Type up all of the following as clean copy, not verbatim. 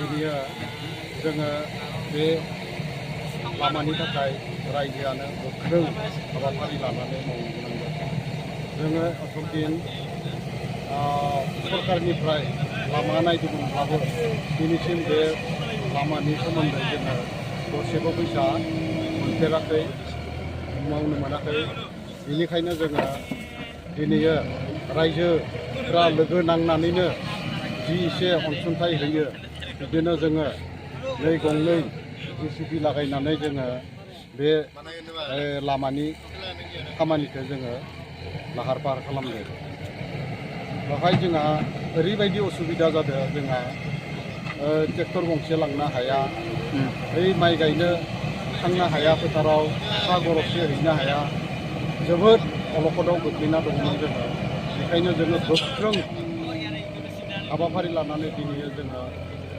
दिनै जोङो बे लामानि थाखाय रायजोआनो गोख्रों हाबाफारि लानानै मावनो गोनां जादों। जोङो असुरदिन सरकारनिफ्राय लामा नायदोंमोनब्लाबो दिनैसिम बे लामानि सोमोन्दै जोङो गरसेबो फैसा मोनफेराखै, मावनो मोनाखै। बेनिखायनो जोङो दिनै रायजोफ्रा लोगो नांनानैनो जि एसे अनसुंथाइ होयो, बिदिनो जोङो गंनै JCB लागायनानै जोङो बे लामानि खामानिखौ जोङो लाहार फाहार खालामदों। बेवहाय जोंहा ओरैबायदि असुबिदा जादों, जोंहा ट्रेक्टर गंसे लांनो हाया, बै माइ गायनो थांनो हाया, फोथाराव सा गरबसे हैनो हाया, जोबोद अलखदाव गोग्लैना दंमोन जोङो। बेखायनो जोङो गोख्रों हाबाफारि लानानै दिनै जोङो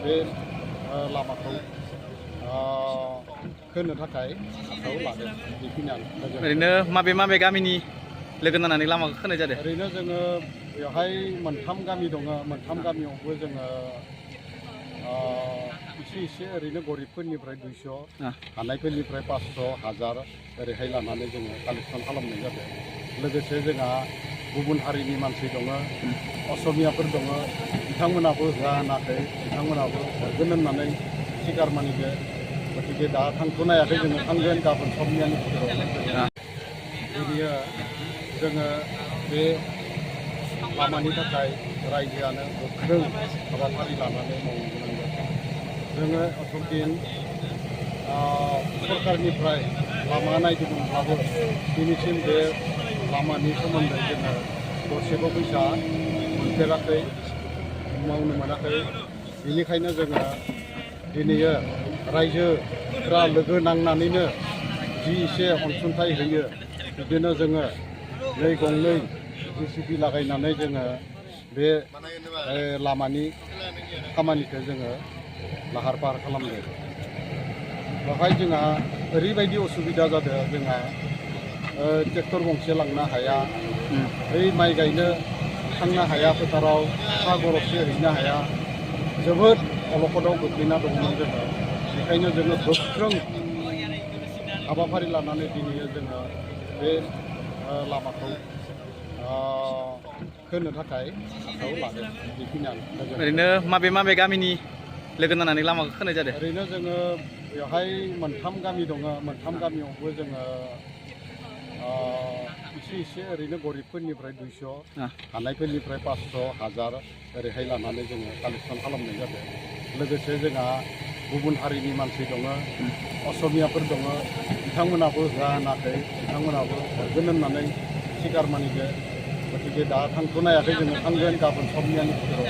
बे लामाखौ खोनो थाखाय आखायाव लादों। बेखिनियानो। ओरैनो माबे गामिनि लोगो नांनानै लामाखौ खोनाय जादों? ओरैनो जोङो बेवहाय मोनथाम गामि दङ। मोनथाम गामियावबो जोङो एसे ओरैनो गरिबफोरनिफ्राय 200, हानायफोरनिफ्राय 500, 1000 ओरैहाय लानानै जोङो कालेक्सन खालामनाय जादों। लोगोसे जोंहा गुबुन हारिनि मानसि दङ, असमियाफोर दङ, बिथांमोनाबो होआ होनाखै, बिथांमोनाबो हरगोन होननानै सिगार मानिदो। गतिके दा थांथ'नायाखै, जोङो थांगोन गाबोन समनियानि गेजेराव। दिनै जोङो बे लामानि थाखाय रायजोआनो गोख्रों हाबाफारि लानानै मावनो गोनां जादों। जोङो असुरदिन सरकारनिफ्राय लामा नायदोंमोनब्लाबो दिनैसिम बे लामानि सोमोन्दै जोङो गरसेबो फैसा मोनफेराखै, मावनो मोनाखै। बेनिखायनो जोङो दिनै रायजोफ्रा लोगो नांनानैनो जि एसे अनसुंथाइ होयो, बिदिनो जोङो गंनै JCB लागायनानै जोङो बे लामानि खामानिखौ जोङो लाहार फाहार खालामदों। बेवहाय जोंहा ओरैबायदि असुबिदा जादों, जोंहा ट्रेक्टर गंसे लांनो हाया, बै माइ गायनो थांनो हाया, फोथाराव सा गरबसे हैनो हाया, जोबोद अलखदाव गोग्लैना दंमोन जोङो। बेखायनो जोङो गोख्रों हाबाफारि लानानै दिनै जोङो बे लामाखौ खोनो थाखाय आखायाव लादों। बेखिनियानो। ओरैनो माबे गामिनि लोगो नांनानै लामाखौ खोनाय जादों? ओरैनो जोङो बेवहाय मोनथाम गामि दङ। मोनथाम गामियावबो जोङो एसे ओरैनो गरिबफोरनिफ्राय 200, हानायफोरनिफ्राय 500, 1000 ओरैहाय लानानै जोङो कालेक्सन खालामनाय जादों। लोगोसे जोंहा गुबुन हारिनि मानसि दङ, असमियाफोर दङ, बिथांमोनाबो होआ होनाखै, बिथांमोनाबो हरगोन होननानै सिगार मानिदो। गतिके दा थांथ'नायाखै, जोङो थांगोन गाबोन समनियानि गेजेराव।